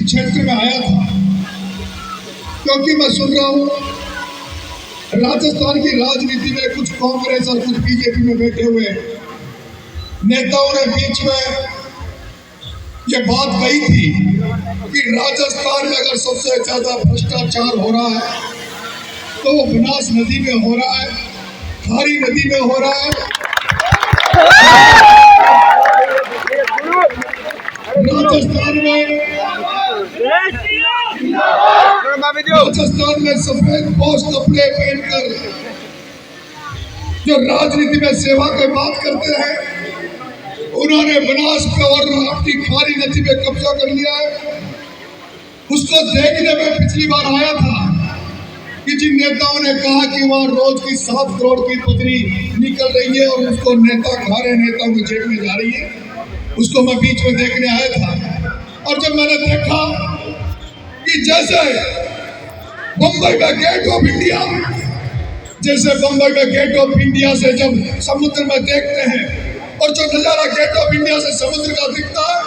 क्षेत्र में आया था क्योंकि मैं सुन रहा हूँ राजस्थान की राजनीति में कुछ कांग्रेस और कुछ बीजेपी में बैठे हुए नेताओं ने बीच में ये बात कही थी कि राजस्थान में अगर सबसे ज्यादा भ्रष्टाचार हो रहा है तो वो बनास नदी में हो रहा है, खारी नदी में हो रहा है। राजस्थान में सफेद पोस्ट कपड़े पहनकर जो राजनीति में सेवा की बात करते हैं, उन्होंने बनास पे और अपनी खारी नदी में कब्जा कर लिया है। उसको देखने में पिछली बार आया था कि जिन नेताओं ने कहा कि वहां रोज की 7 करोड़ की पथरी निकल रही है और उसको नेता खा रहे नेताओं की जेब में जा रही है, उसको मैं बीच में देखने आया था। और जब मैंने देखा कि जैसे बंबई में गेट ऑफ इंडिया, जैसे बंबई में गेट ऑफ इंडिया से जब समुद्र में देखते हैं और जो नजारा गेट ऑफ इंडिया से समुद्र का दिखता है,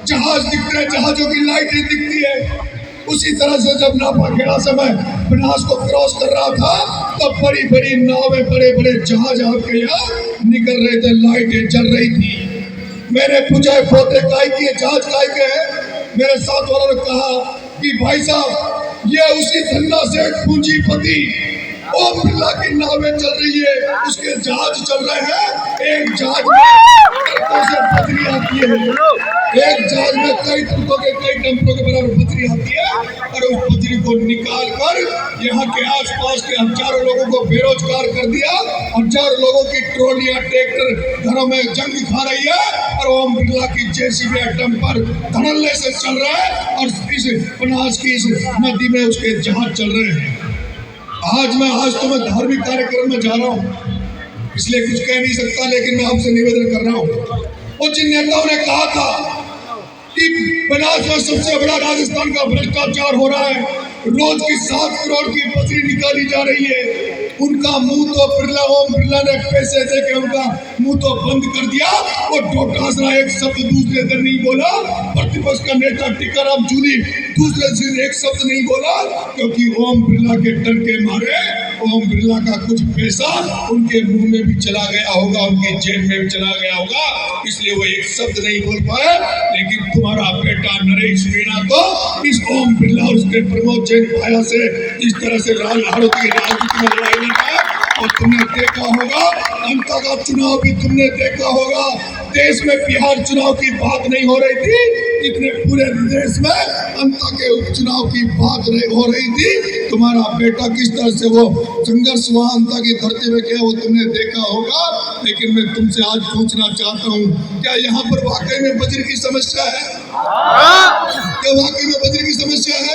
जहाज दिखते हैं, जहाजों की लाइटें दिखती है, उसी तरह से जब नापाखेड़ा से मैं बनास को क्रॉस कर रहा था तब तो बड़ी बड़ी नावें, बड़े बड़े जहाज आपके यहाँ निकल रहे थे, लाइटें जल रही थी। मैंने पूछा पोते काय की जहाज काय के है? मेरे साथ वालों ने कहा कि भाई साहब ये उसी धन्ना सेठ पूंजीपति ओम बिरला की नावें चल रही है, उसके जहाज चल रहे हैं। एक जहाज में से पथरी आती है, एक जहाज में कई टंकों के कई डंपरों के बराबर पथरी आती है और उस पथरी को निकाल कर यहाँ के आसपास के हजारों लोगों को बेरोजगार कर दिया। हजारों लोगों की ट्रॉलियां, ट्रैक्टर घरों में जंग खा रही है और ओम बिरला की जेसीबी डंपर धड़ल्ले से चल रहा है और इस बनास की इस नदी में उसके जहाज चल रहे हैं। आज तो मैं धार्मिक कार्यक्रम में जा रहा हूँ, इसलिए कुछ कह नहीं सकता, लेकिन मैं आपसे निवेदन कर रहा हूँ। और जिन नेताओं ने कहा था कि बनास में सबसे बड़ा राजस्थान का भ्रष्टाचार हो रहा है, रोज की 7 करोड़ की पथरी निकाली जा रही है, उनका मुंह तो बिरला, ओम बिरला ने पैसे देके उनका मुंह तो बंद कर दिया। और डोटासरा एक शब्द दूसरे दिन नहीं बोला, प्रतिपक्ष का नेता टीकाराम जूली दूसरे दिन एक शब्द नहीं बोला, क्योंकि ओम बिरला के डर के मारे ओम बिरला का कुछ पैसा उनके मुंह में भी चला गया होगा, उनकी जेब में भी चला गया होगा, इसलिए वो एक शब्द नहीं बोल पाए। लेकिन तुम्हारा बेटा नरेश मीणा तो इस ओम बिरला और उसके प्रमोद जैन भाया से इस तरह से राजनीति में लड़ाई लड़ा। और तुमने देखा होगा अंता का चुनाव भी तुमने देखा होगा, देश में बिहार चुनाव की बात नहीं हो रही थी, इतने पूरे देश में अंता के उपचुनाव की बात हो रही थी। तुम्हारा बेटा किस तरह से वो संघर्ष वहां अंता की धरती में किया वो तुमने देखा होगा। लेकिन मैं तुमसे आज पूछना चाहता हूँ, क्या यहाँ पर वाकई में बजरी की समस्या है? क्या वाकई में बजरी की समस्या है?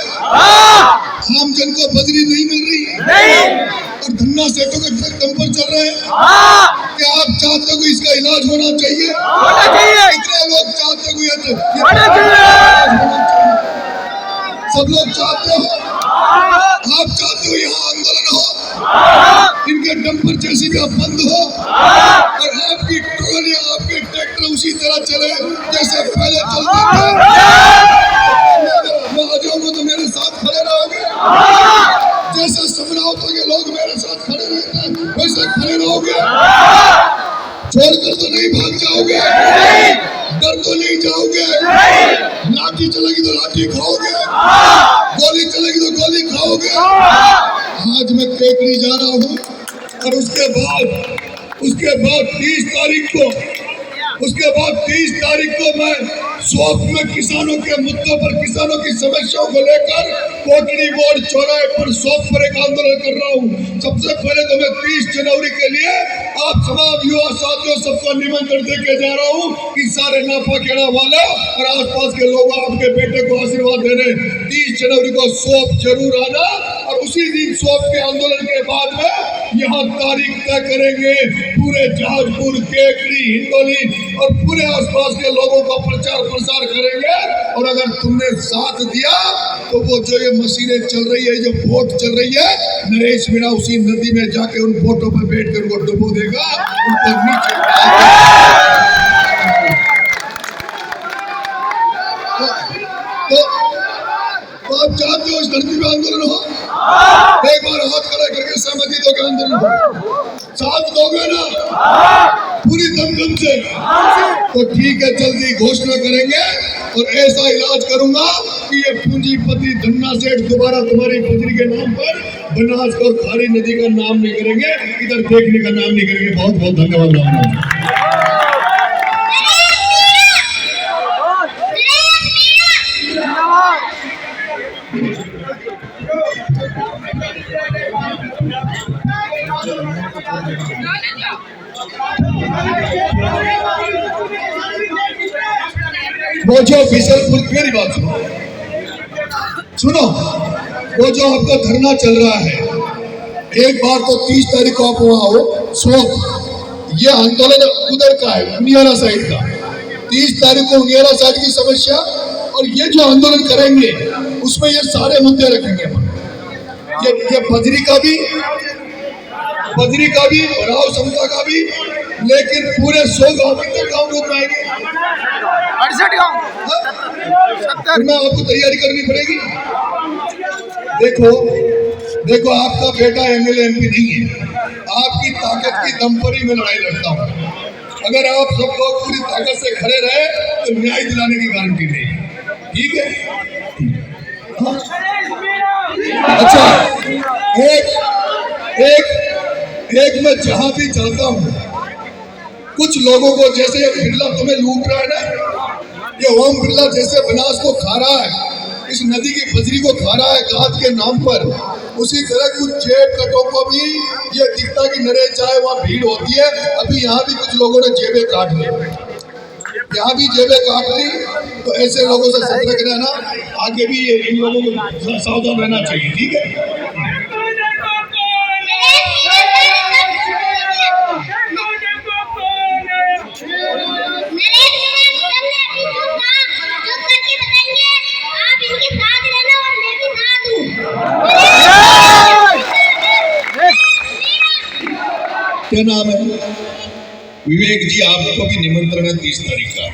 आम जन को बजरी नहीं मिल रही और धन्ना सेठों के ट्रक डंपर चल रहे हैं। क्या आप चाहते हो कि इसका इलाज होना चाहिए? कितने लोग चाहते हो? सब लोग चाहते हो? आप चाहते हो यहाँ आंदोलन हो, इनके डंपर जैसी भी बंद हो और आपकी ट्रॉलियां, आपके ट्रैक्टर उसी तरह चले जैसे पहले चलते थे। मैं आ जाऊंगा तो मेरे साथ खड़े रहोगे, जैसे समझौते के लोग मेरे साथ खड़े रहते हैं वैसे खड़े रहोगे, छोड़कर तो नहीं भाग जाओगे, डर तो नहीं जाओगे, लाठी चलेगी तो लाठी खाओगे, गोली चलेगी तो गोली खाओगे। आज मैं केकड़ी जा रहा हूँ और उसके बाद 30 तारीख को मैं शौक में किसानों के मुद्दों पर, किसानों की समस्याओं को लेकर कोटड़ी मोड़ चौराहे पर शौक पर एक आंदोलन कर रहा हूँ। सबसे पहले तो मैं 30 जनवरी के लिए आप तमाम युवा साथियों सबको निमंत्रण देके जा रहा हूँ कि सारे नापाखेड़ा वाले और आसपास के लोग आपके बेटे को आशीर्वाद देने 30 जनवरी को शौक जरूर आना। और उसी दिन शौक के आंदोलन के बाद में यहाँ तारीख तय करेंगे, पूरे जहाजपुर, केकड़ी, हिंडोली और पूरे आसपास के लोगों का प्रचार प्रसार करेंगे। और अगर तुमने साथ दिया तो वो जो ये मशीनें चल रही है, जो बोट चल रही है, नरेश मीणा उसी नदी में जाके उन बोटों पर बैठ कर उनको डुबो देगा, उनको नीचे तो आप चाहते हो इस धरती पे आंदोलन हो? एक बार हाथ खड़ा करके सहमति दो कि आंदोलन हो। साथ दोगे ना? पूरी दमखम से? तो ठीक है, जल्दी घोषणा करेंगे और ऐसा इलाज करूंगा कि ये पूंजीपति धन्ना सेठ दोबारा तुम्हारी बजरी के नाम पर बनास और खारी नदी का नाम नहीं करेंगे, इधर देखने का नाम नहीं करेंगे। बहुत बहुत धन्यवाद। वो जो बिशनपुर, मेरी बात सुनो, वो जो आपका धरना चल रहा है, एक बार तो 30 तारीख को आप वहां हो सोच। ये आंदोलन उधर का है, उनियारा साइड का। 30 तारीख को उनियारा साइड की समस्या, और ये जो आंदोलन करेंगे उसमें ये सारे मुद्दे रखेंगे। ये बजरी का भी भराव समता का भी, लेकिन पूरे 100 गांव कितने गाँव को बनाएंगे? 68 गाँव। मैं आपको तैयारी करनी पड़ेगी। देखो आपका बेटा एमएलए एमपी नहीं है, आपकी ताकत की दम पर ही मैं लड़ाई लड़ता हूँ। अगर आप सब लोग पूरी ताकत से खड़े रहे तो न्याय दिलाने की गारंटी नहीं है, ठीक है? अच्छा, एक मैं जहां भी जाता हूँ, कुछ लोगों को, जैसे ये बिरला तुम्हें लूट रहा है ना, ये ओम बिरला जैसे बनास को खा रहा है, इस नदी की बजरी को खा रहा है गाद के नाम पर, उसी तरह कुछ जेब कटों को भी ये दिखता कि नरेश चाहे वहाँ भीड़ होती है। अभी यहाँ भी कुछ लोगों ने जेबें काट ली, यहाँ भी जेबें काट ली, तो ऐसे लोगों से सतर्क रहना। आगे भी इन लोगों को सावधान रहना चाहिए, ठीक है? क्या नाम है? विवेक जी, आपको भी निमंत्रण है 30 तारीख का,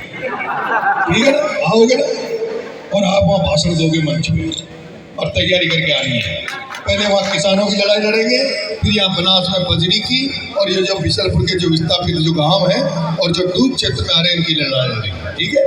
ठीक है ना? आओगे ना? और आप वहाँ भाषण दोगे मंच में, और तैयारी करके आनी है। पहले वहाँ किसानों की लड़ाई लड़ेंगे, फिर यहाँ बनास में बजरी की, और ये जो बिशनपुर के जो विस्थापित जो गांव है और जो डूब क्षेत्र में आ रहे हैं, इनकी लड़ाई लड़ेंगे, ठीक है?